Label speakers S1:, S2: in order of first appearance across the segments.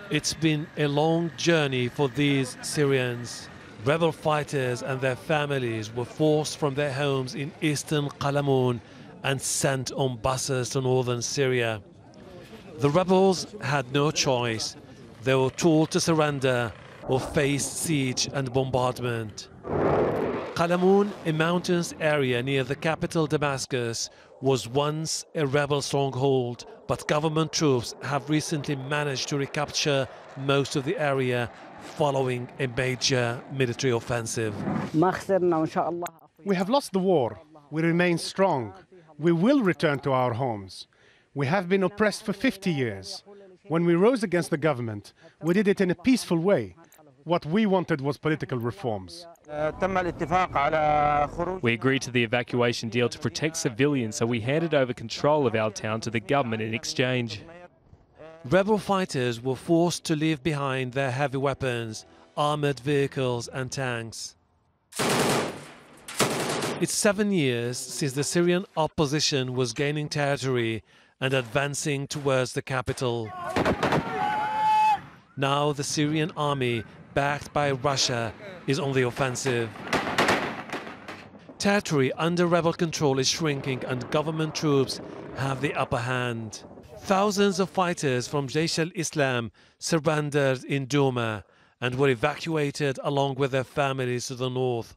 S1: It's been a long journey for these Syrians. Rebel fighters and their families were forced from their homes in eastern Qalamoun and sent on buses to northern Syria. The rebels had no choice. They were told to surrender or face siege and bombardment. Qalamoun, a mountainous area near the capital Damascus, was once a rebel stronghold, but government troops have recently managed to recapture most of the area following a major military offensive.
S2: We have lost the war. We remain strong. We will return to our homes. We have been oppressed for 50 years. When we rose against the government, we did it in a peaceful way. What we wanted was political reforms.
S3: We agreed to the evacuation deal to protect civilians, so we handed over control of our town to the government in exchange.
S1: Rebel fighters were forced to leave behind their heavy weapons, armored vehicles and tanks. It's 7 years since the Syrian opposition was gaining territory and advancing towards the capital. Now the Syrian army, backed by Russia, is on the offensive. Territory under rebel control is shrinking and government troops have the upper hand. Thousands of fighters from Jaish al-Islam surrendered in Douma and were evacuated along with their families to the north.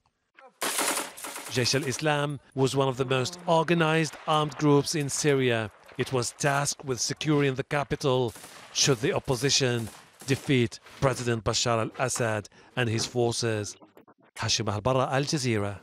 S1: Jaish al-Islam was one of the most organized armed groups in Syria. It was tasked with securing the capital should the opposition defeat President Bashar al-Assad and his forces. Hashem Ahelbarra, Al Jazeera.